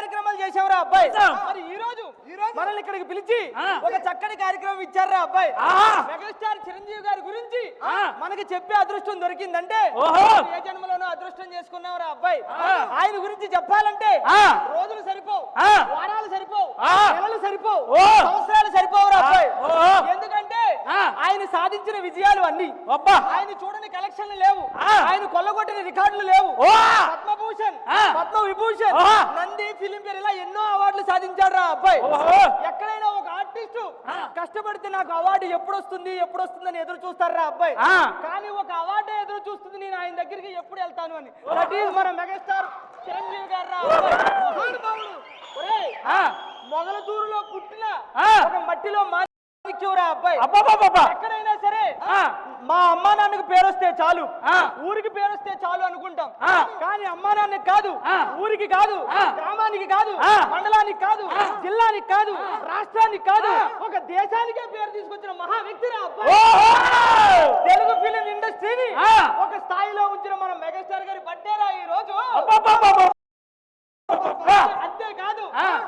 కార్యక్రమాలు చేసావురా అబ్బాయి. మరి ఈ రోజు మనల్ని ఇక్కడికి పిలిచి ఒక చక్కని కార్యక్రమం ఇచ్చారా అబ్బాయి. మెగాస్టార్ చిరంజీవి గారి గురించి మనకి చెప్పే అదృష్టం దొరికిందంటే ఏ జన్మలోనూ అదృష్టం చేసుకున్నావురా అబ్బాయి. ఆయన గురించి చెప్పాలంటే రోజులు సరిపోవు, వారాలు సరిపోవు, నెలలు సరిపోవు, సంవత్సరాలు సరిపోవురా అబ్బాయి. ఎందుకంటే ఆయన సాధించిన విజయాలు అన్ని, ఆయన చూడని కలెక్షన్లు లేవు, ఆయన కొల్లగొట్టిన రికార్డులు లేవు. పద్మభూషణ్, పద్మ విభూషణ్, నంది ఫిలిం ఫేర్ ఇలా ఎన్నో అవార్డులు సాధించాడు రా అబ్బాయి. ఎక్కడైనా ఒక ఆర్టిస్టు కష్టపడితే నాకు అవార్డు ఎప్పుడు వస్తుంది అని ఎదురు చూస్తారా అబ్బాయి. కానీ ఒక అవార్డే ఎదురు చూస్తుంది నేను ఆయన దగ్గరికి ఎప్పుడు వెళ్తాను అని. దట్ ఈస్ మన మెగాస్టార్ చిరంజీవి గారు రా అబ్బాయి. మొగలదూరులో పుట్టిన ఒక మట్టిలో అబ్బాయి. ఎక్కడైనా సరే మా అమ్మా నాన్నకి పేరొస్తే చాలు, ఊరికి పేరొస్తే చాలు అనుకుంటాం. కానీ అమ్మా నాన్నకి కాదు, ఊరికి కాదు, గ్రామానికి కాదు, మండలానికి కాదు, జిల్లానికి కాదు, రాష్ట్రానికి కాదు, ఒక దేశానికే పేరు తీసుకొచ్చిన మహా వ్యక్తి రా అబ్బాయి. తెలుగు ఫిలిం ఇండస్ట్రీని ఒక స్థాయిలో ఉంచిన మన మెగాస్టార్ గారి బర్త్డే రా ఈ రోజు. అంతేకాదు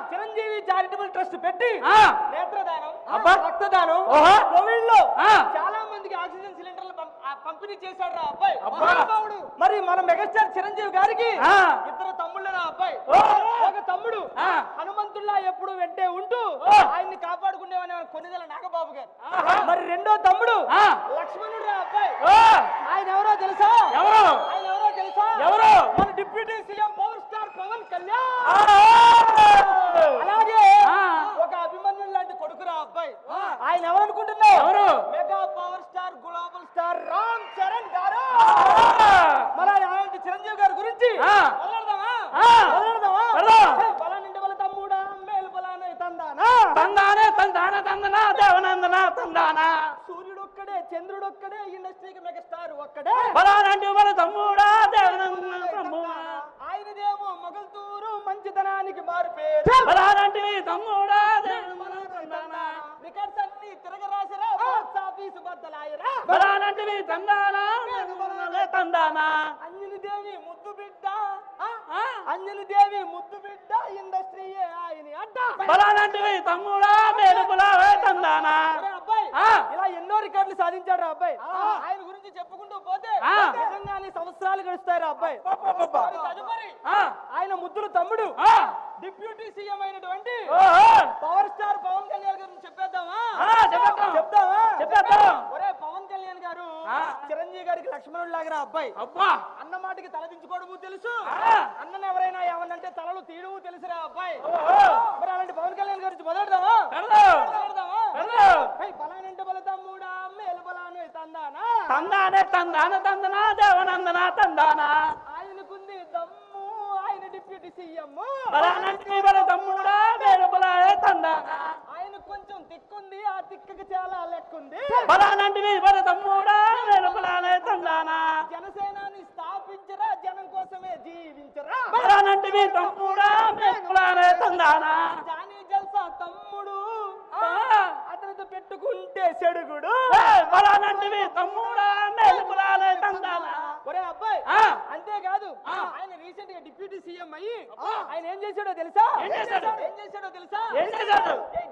చిరంజీవి చారిటబుల్ ట్రస్ట్ పెట్టి నేత్రదానం, రక్తదానం, కోవిడ్ లో చాలా మందికి ఆక్సిజన్ సిలిండర్లు పంపిణీ చేశాడు రా అబ్బాయి. మరి మన మెగాస్టార్ చిరంజీవి గారికి ఇద్దరు తమ్ముళ్ళు రా అబ్బాయి. ఒక తమ్ముడు హనుమంతుల్లా ఎప్పుడు వెంటే ఉంటూ ఆయన్ని కాపాడుకునేవని కొన్నిదల నాగబాబు గారు. మరి రెండో తమ్ముడు లక్ష్మణుడు రా అబ్బాయి. ఆయన ఎవరో తెలుసా? ఆయన ఎవరో తెలుసా? మన deputy CM power star Pawan Kalyan. అలాగే ఒక అభిమన్యుడు లాంటి కొడుకురా అబ్బాయి. ఆయన ఎవరనుకుంటున్నావు? Mega power star global star Ram Charan garu. మరి అలాంటి చిరంజీవి గారి గురించి మొదలెడదామా? బలానింటి వాళ్ళ తమ్ముడా మేలు బలానే తందానా తందానే తందాన తందన దేవనందన తందానా. సూర్యుడొక్కడే చంద్రుడొక్కడే ఇండస్ట్రీకి మెగాస్టార్ ఒక్కడే. బలానంటి వాళ్ళ తమ్ముడా దేవనందన తమ్ముడా. ఆయనదేమో మొగల్తూరు మంచితనానికి మారుపేరు. బలానంటివి తమ్ముడా రికార్డ్స్ అన్ని తిరగరాసిరా, బాక్స్ ఆఫీస్ బద్దలాయరా. బలానంటివి తందానా తందానా. అంజని దేవి ముద్దు బిడ్డ, అంజని దేవి ముద్దు బిడ్డ, ఇండస్ట్రీయే ఆయన అడ్డ. బలానంటివి తమ్ముడా మేలుపులావే తందానా. అబ్బాయి ఇలా ఎన్నో రికార్డులు సాధించాడు రా అబ్బాయి. ఆయన గురించి చెప్పుకుంటూ పోతే నిజంగానే సంవత్సరాలు గడుస్తాయి రా అబ్బాయి. తదుపరి ఆయన ముద్దులు తమ్ముడు డిప్యూటీ సీఎం అయినటువంటి పవర్ స్టార్ పవన్ కళ్యాణ్ గారిని చెప్పేద్దామా? చెప్పేద్దాం. ఒరే పవన్ కళ్యాణ్ గారు చిరంజీవి గారికి లక్ష్మణుడు లాగా అబ్బాయి. అన్న మాటకి తలదించుకోవడము తెలుసు, అన్నను ఎవరైనా ఏమన్నంటే తలలు తీయడము తెలుసురా అబ్బాయి. మరి అలాంటి పవన్ కళ్యాణ్ గురించి మొదలెడదామా? బలానంటే బల తమ్ముడా మేలు బలాను తందానా తందానే తందాన తందనా దేవనందన తందానా. ఆయనకుంది దమ్ము, ఆయన డిప్యూటీ సీఎం. బలానంటే బల తమ్ముడా మేలు బలానే తందానా. ఆయన కొంచెం తిక్కుంది, ఆ తిక్కకి చాలా లెక్కుంది. బలానంటే బల తమ్ముడా మేలు బలానే తందానా. జనసేనాని స్థాపించరా, జనం కోసమే జీవించరా. బలానంటే తమ్ముడా మేలు బలానే తందానా. జానీ జల్సా తమ్ముడు, అతనితో పెట్టుకుంటే చెడుగుడు. బలానంటివి తమ్ముడా మేలు బలానే తందానా. ఒరే అబ్బాయి అంతేకాదు ఆయన రీసెంట్ గా డిప్యూటీ సీఎం అయ్యి ఆయన ఏం చేశాడో తెలుసా?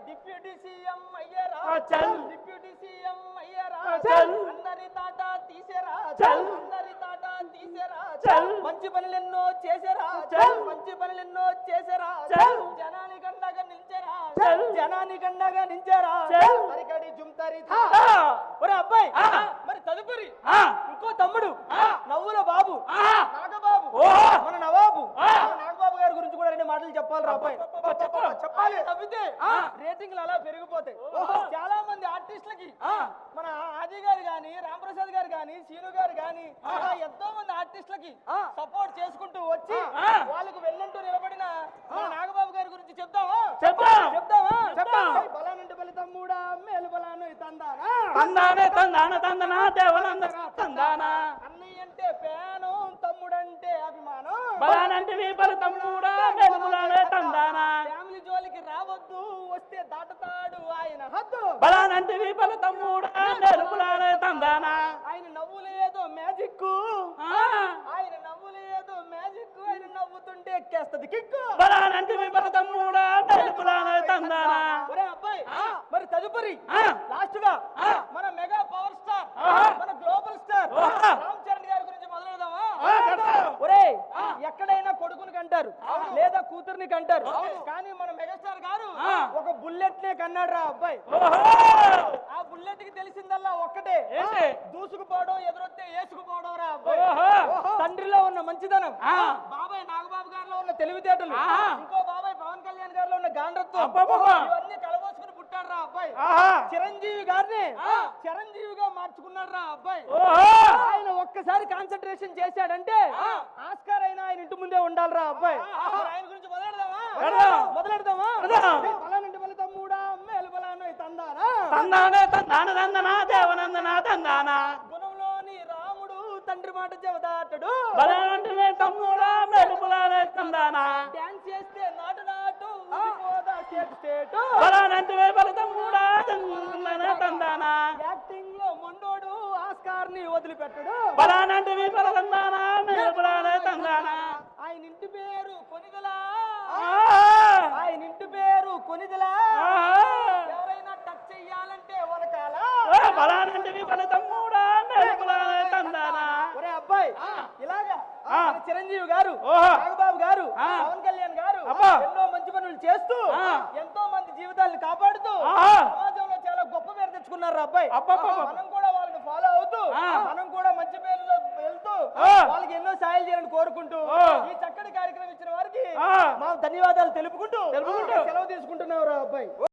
డిప్యూటీ సీఎం అయ్యారా, డిప్యూటీ సీఎం అయ్యారా, అందరి తాట తీసేరా, అందరి తాట తీసేరా, మంచి పనులెన్నో చేసారా, మంచి పనులెన్నో చేసారా, జనానికి అండగా నిలిచారా, జనానికి అండగా నిలిచారా. మరికడి జుంతరి. ఒరే అబ్బాయి మరి తదుపరి ఇంకో తమ్ముడు నవ్వుల బాబు నాగబాబు, మన నవాబు నాగబాబు గారి గురించి కూడా రెండు మాటలు చెప్పాలి రా అబ్బాయి. చెప్పాలి. తప్పితే రేటింగ్లు అలా పెరిగిపోతాయి. చాలా మంది ఆర్టిస్టులకి మన ఆది గారు గాని, రాంప్రసాద్ గారు గాని, సీను గారు గాని అలా ఎంతో మంది ఆర్టిస్టులకి సపోర్ట్ చేసుకుంటూ వచ్చి వాళ్ళకు వెళ్ళంటూ నిలబడిన మన నాగబాబు గారి గురించి చెప్తావా? బలానంటే బలి తమ్ముడా మేలు బలాను తందానా తందానే తందాన తందనా దేవనందన తందానా. అన్నయ్య అంటే పేను, తమ్ముడంటే అభిమానం. బలానంటే బలి తమ్ముడా మేలు బలానే తందానా. ఫ్యామిలీ జోలికి రావద్దు, వస్తే దాటుతాడు ఆయన హద్దు. బలానంటే బలి తమ్ముడా మేలు బలానే తందానా. ఆయన నవ్వులేదో మ్యాజిక్, ఆయన నవ్వులేదో మ్యాజిక్, ఆయన నవ్వుతుంటే ఎక్కేస్తది కిక్కు. బలానంటే బలి తదుపరి లాస్ట్ గా మన మెగా పవర్ స్టార్ మన గ్లోబల్ స్టార్ రామ్ చరణ్ గారి గురించి మొదలెడదామా? ఒరే, ఎక్కడైనా కొడుకుని కంటారు లేదా కూతుర్ని కంటారు, కానీ మన మెగాస్టార్ గారు ఒక బుల్లెట్ నే కన్నాడు రా అబ్బాయి. ఆ బుల్లెట్ కి తెలిసిందల్లా ఒక్కటే, దూసుకుపోవడం, ఎదురొస్తే ఏసుకుపోవడం రా అబ్బాయి. తండ్రిలో ఉన్న మంచిదనం, బాబాయ్ నాగబాబు గారిలో ఉన్న తెలివితేటలు, ఇంకో బాబాయ్ పవన్ కళ్యాణ్ గారిలో ఉన్న గాండ్రత్వం, ఇవన్నీ కలబోసుకుని పుట్టాడు రా అబ్బాయి. చిరంజీవి గారిని చిరంజీవిగా మార్చుకున్నాడు రా అబ్బాయి. ఆయన ఒక్కసారి కాన్సన్ట్రేషన్ చేశాడంటే ఆస్కార్ అయినా ఆయన ఇంటి ముందే ఉండాలిరా అబ్బాయి. ఆయన గురించి మొదలెడదామా? బలానంటే బల తమ్ముడా, మేలు బలాను తందానా, తందానే తందాన తందనా, దేవనందనా తందానా, గుణంలోని రాముడు తండ్రి మాట చెవదాటడు, బలానంటే తమ్ముడా, మేలు బలానే తందానా, డాన్స్ చేస్తే నాటు నాటు స్టేట్ స్టేట్, బలానంటే బల తమ్ముడా, తందనా తందానా, యాక్టింగ్ లో మొండోడు ఆస్కార్ ని వదిలిపెట్టడు, బలానంటే బల తందానా, మేలు బలానే తందానా, ఆయన ఇంటి పేరు కొనిదలా, ఆయన ఇంటి పేరు కొనిదలా, ఎవరైనా టచ్ చెయ్యాలంటే వరకాల, బలానంటే బల తమ్ముడా, మేలు బలానే తందానా. ఒరే అబ్బాయి, ఇలాగా మన చిరంజీవి గారు, నాగబాబు గారు, పవన్ కళ్యాణ్ గారు ఎన్నో మంచి పనులు చేస్తూ ఎంతో మంది జీవితాలను కాపాడుతూ సమాజంలో చాలా గొప్ప పేరు తెచ్చుకున్నారు అబ్బాయి. మనం కూడా వాళ్ళని ఫాలో అవుతూ మనం కూడా మంచి పేరులో వెళ్తూ వాళ్ళకి ఎన్నో సాయాలు చేయాలని కోరుకుంటూ ఈ చక్కటి కార్యక్రమం ఇచ్చిన వారికి మా ధన్యవాదాలు తెలుపుకుంటూ సెలవు తీసుకుంటున్నావు రా అబ్బాయి.